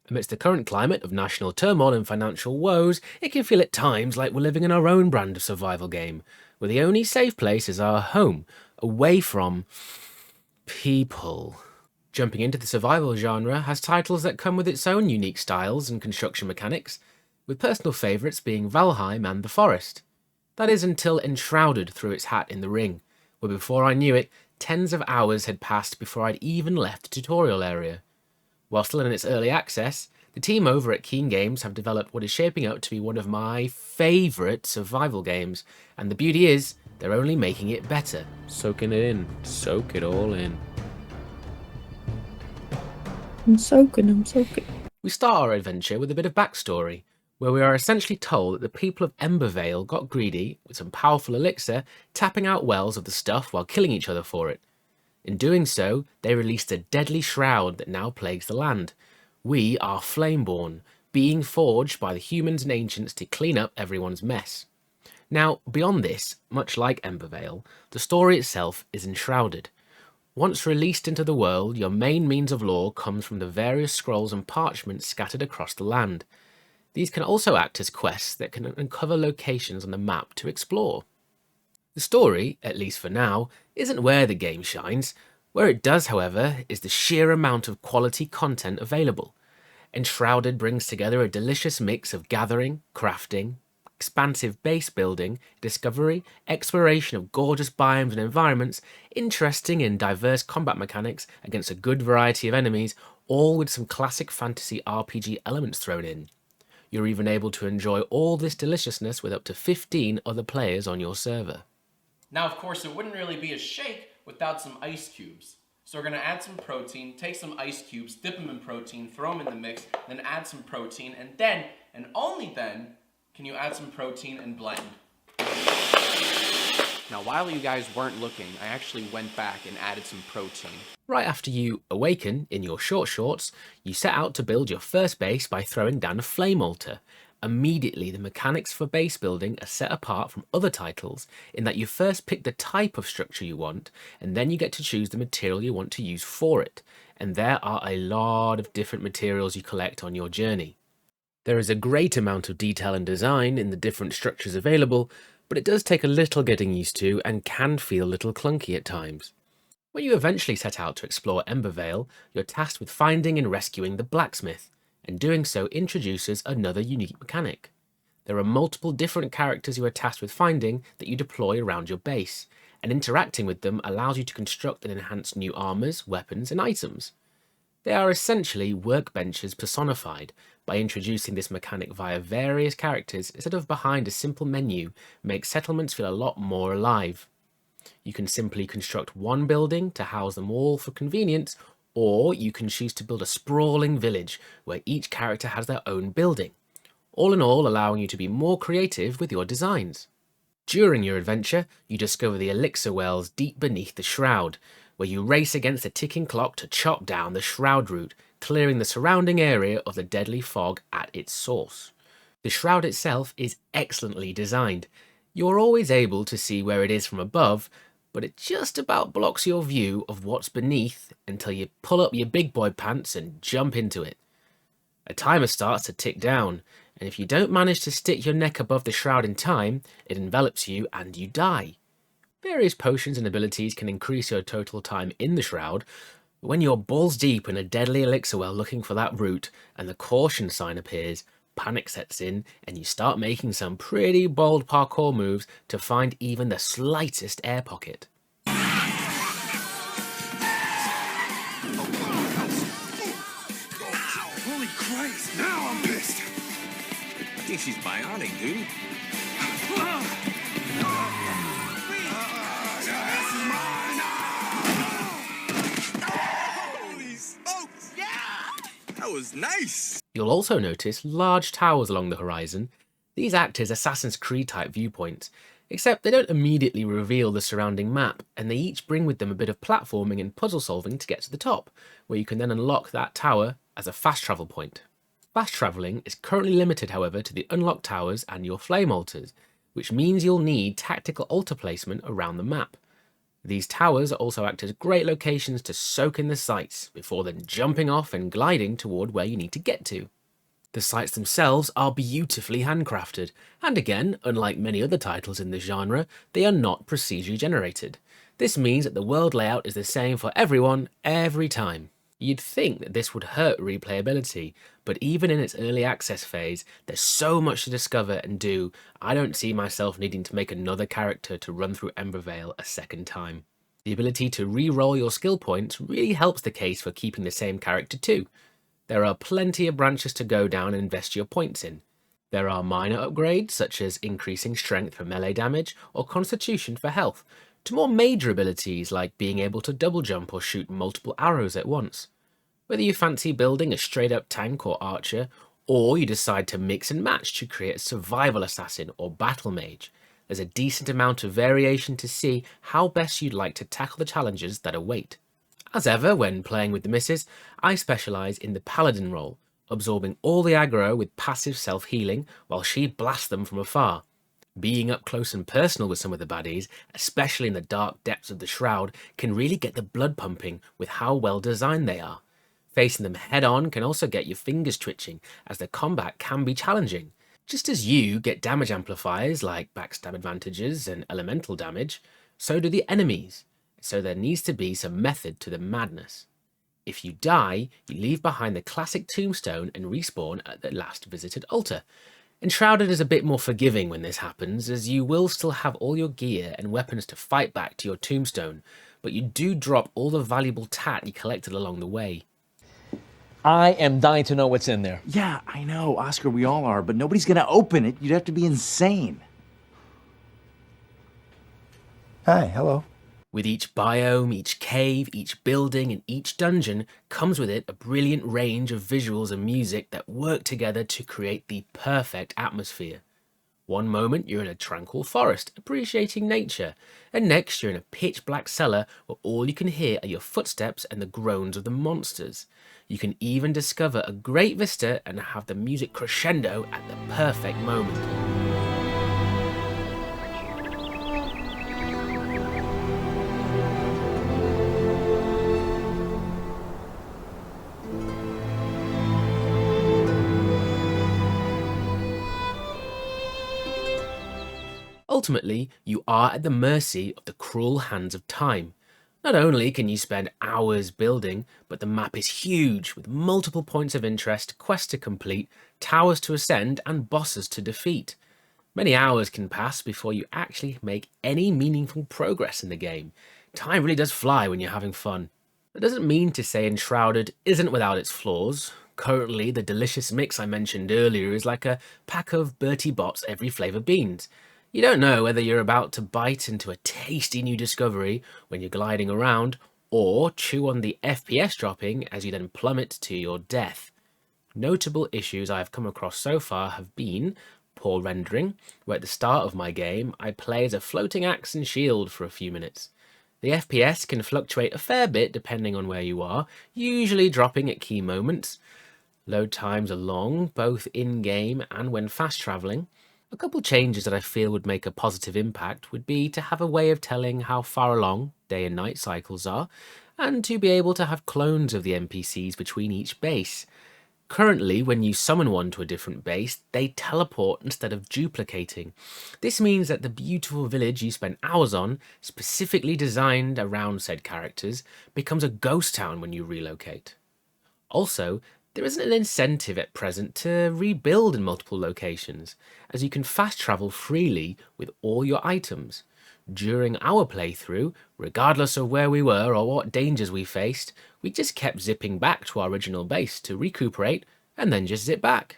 Amidst the current climate of national turmoil and financial woes, it can feel at times like we're living in our own brand of survival game, where the only safe place is our home, away from people. Jumping into the survival genre has titles that come with its own unique styles and construction mechanics, with personal favourites being Valheim and The Forest. That is until Enshrouded threw its hat in the ring, where before I knew it, tens of hours had passed before I'd even left the tutorial area. While still in its early access, the team over at Keen Games have developed what is shaping up to be one of my favourite survival games, and the beauty is, they're only making it better. Soaking it in. Soak it all in. I'm soaking. We start our adventure with a bit of backstory, where we are essentially told that the people of Embervale got greedy with some powerful elixir, tapping out wells of the stuff while killing each other for it. In doing so, they released a deadly shroud that now plagues the land. We are Flameborn, being forged by the humans and ancients to clean up everyone's mess. Now, beyond this, much like Embervale, the story itself is enshrouded. Once released into the world, your main means of lore comes from the various scrolls and parchments scattered across the land. These can also act as quests that can uncover locations on the map to explore. The story, at least for now, isn't where the game shines. Where it does, however, is the sheer amount of quality content available. Enshrouded brings together a delicious mix of gathering, crafting, expansive base building, discovery, exploration of gorgeous biomes and environments, interesting and diverse combat mechanics against a good variety of enemies, all with some classic fantasy RPG elements thrown in. You're even able to enjoy all this deliciousness with up to 15 other players on your server. Now, of course, it wouldn't really be a shake without some ice cubes. So we're going to add some protein, take some ice cubes, dip them in protein, throw them in the mix, then add some protein, and then, and only then, can you add some protein and blend. Now, while you guys weren't looking, I actually went back and added some protein. Right after you awaken in your short shorts, you set out to build your first base by throwing down a flame altar. Immediately, the mechanics for base building are set apart from other titles in that you first pick the type of structure you want, and then you get to choose the material you want to use for it, and there are a lot of different materials you collect on your journey. There is a great amount of detail and design in the different structures available, but it does take a little getting used to and can feel a little clunky at times. When you eventually set out to explore Embervale, you're tasked with finding and rescuing the blacksmith, and doing so introduces another unique mechanic. There are multiple different characters you are tasked with finding that you deploy around your base, and interacting with them allows you to construct and enhance new armors, weapons, and items. They are essentially workbenches personified. By introducing this mechanic via various characters instead of behind a simple menu, makes settlements feel a lot more alive. You can simply construct one building to house them all for convenience, or you can choose to build a sprawling village where each character has their own building, all in all allowing you to be more creative with your designs. During your adventure, you discover the Elixir Wells deep beneath the shroud, where you race against the ticking clock to chop down the shroud root, clearing the surrounding area of the deadly fog at its source. The shroud itself is excellently designed. You are always able to see where it is from above, but it just about blocks your view of what's beneath until you pull up your big boy pants and jump into it. A timer starts to tick down, and if you don't manage to stick your neck above the shroud in time, it envelops you and you die. Various potions and abilities can increase your total time in the shroud, but when you're balls deep in a deadly elixir well looking for that root and the caution sign appears, panic sets in and you start making some pretty bold parkour moves to find even the slightest air pocket. Holy Christ, now I'm pissed. I think she's bionic, dude. Holy smokes, yeah! That was nice. You'll also notice large towers along the horizon. These act as Assassin's Creed type viewpoints, except they don't immediately reveal the surrounding map, and they each bring with them a bit of platforming and puzzle solving to get to the top, where you can then unlock that tower as a fast travel point. Fast travelling is currently limited, however, to the unlocked towers and your flame altars, which means you'll need tactical altar placement around the map. These towers also act as great locations to soak in the sights, before then jumping off and gliding toward where you need to get to. The sites themselves are beautifully handcrafted, and again, unlike many other titles in this genre, they are not procedurally generated. This means that the world layout is the same for everyone, every time. You'd think that this would hurt replayability, but even in its early access phase, there's so much to discover and do, I don't see myself needing to make another character to run through Embervale a second time. The ability to re-roll your skill points really helps the case for keeping the same character too. There are plenty of branches to go down and invest your points in. There are minor upgrades, such as increasing strength for melee damage or constitution for health, to more major abilities like being able to double jump or shoot multiple arrows at once. Whether you fancy building a straight up tank or archer, or you decide to mix and match to create a survival assassin or battle mage, there's a decent amount of variation to see how best you'd like to tackle the challenges that await. As ever, when playing with the missus, I specialise in the paladin role, absorbing all the aggro with passive self-healing while she blasts them from afar. Being up close and personal with some of the baddies, especially in the dark depths of the Shroud, can really get the blood pumping with how well designed they are. Facing them head on can also get your fingers twitching, as the combat can be challenging. Just as you get damage amplifiers like backstab advantages and elemental damage, so do the enemies. So there needs to be some method to the madness. If you die, you leave behind the classic tombstone and respawn at the last visited altar. Enshrouded is a bit more forgiving when this happens, as you will still have all your gear and weapons to fight back to your tombstone, but you do drop all the valuable tat you collected along the way. I am dying to know what's in there. Yeah, I know, Oscar, we all are, but nobody's gonna open it. You'd have to be insane. Hi, hello. With each biome, each cave, each building, and each dungeon comes with it a brilliant range of visuals and music that work together to create the perfect atmosphere. One moment you're in a tranquil forest, appreciating nature, and next you're in a pitch black cellar where all you can hear are your footsteps and the groans of the monsters. You can even discover a great vista and have the music crescendo at the perfect moment. Ultimately, you are at the mercy of the cruel hands of time. Not only can you spend hours building, but the map is huge with multiple points of interest, quests to complete, towers to ascend, and bosses to defeat. Many hours can pass before you actually make any meaningful progress in the game. Time really does fly when you're having fun. That doesn't mean to say Enshrouded isn't without its flaws. Currently, the delicious mix I mentioned earlier is like a pack of Bertie Bott's every flavour beans. You don't know whether you're about to bite into a tasty new discovery when you're gliding around, or chew on the FPS dropping as you then plummet to your death. Notable issues I've come across so far have been poor rendering, where at the start of my game I play as a floating axe and shield for a few minutes. The FPS can fluctuate a fair bit depending on where you are, usually dropping at key moments. Load times are long, both in-game and when fast travelling. A couple changes that I feel would make a positive impact would be to have a way of telling how far along day and night cycles are, and to be able to have clones of the NPCs between each base. Currently, when you summon one to a different base, they teleport instead of duplicating. This means that the beautiful village you spent hours on, specifically designed around said characters, becomes a ghost town when you relocate. Also, there isn't an incentive at present to rebuild in multiple locations, as you can fast travel freely with all your items. During our playthrough, regardless of where we were or what dangers we faced, we just kept zipping back to our original base to recuperate and then just zip back.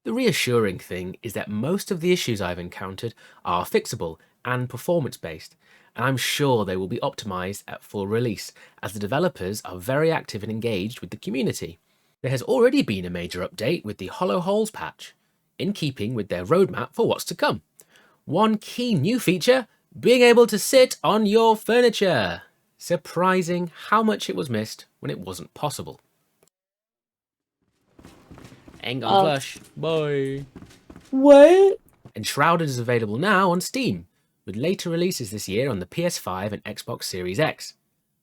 The reassuring thing is that most of the issues I've encountered are fixable and performance-based, and I'm sure they will be optimised at full release, as the developers are very active and engaged with the community. There has already been a major update with the Hollow Holes patch, in keeping with their roadmap for what's to come. One key new feature, being able to sit on your furniture. Surprising how much it was missed when it wasn't possible. Ain't gonna flush. Bye. What? Enshrouded is available now on Steam, with later releases this year on the PS5 and Xbox Series X.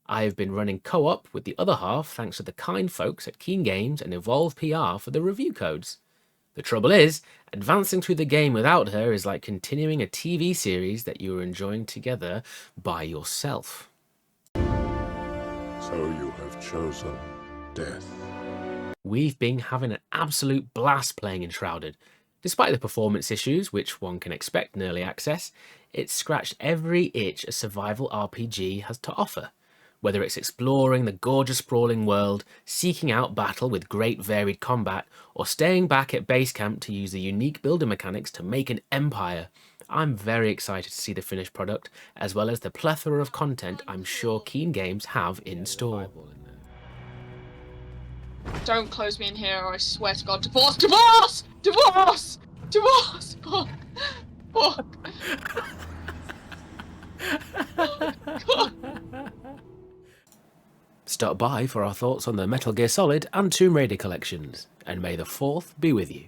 I have been running co-op with the other half thanks to the kind folks at Keen Games and Evolve PR for the review codes. The trouble is, advancing through the game without her is like continuing a TV series that you are enjoying together by yourself. So you have chosen death. We've been having an absolute blast playing Enshrouded. Despite the performance issues, which one can expect in early access, it's scratched every itch a survival RPG has to offer. Whether it's exploring the gorgeous sprawling world, seeking out battle with great varied combat, or staying back at base camp to use the unique builder mechanics to make an empire, I'm very excited to see the finished product, as well as the plethora of content I'm sure Keen Games have in store. Don't close me in here or I swear to God, divorce, divorce! Divorce! Divorce! Fuck! Fuck! God. Stop by for our thoughts on the Metal Gear Solid and Tomb Raider collections, and may the 4th be with you.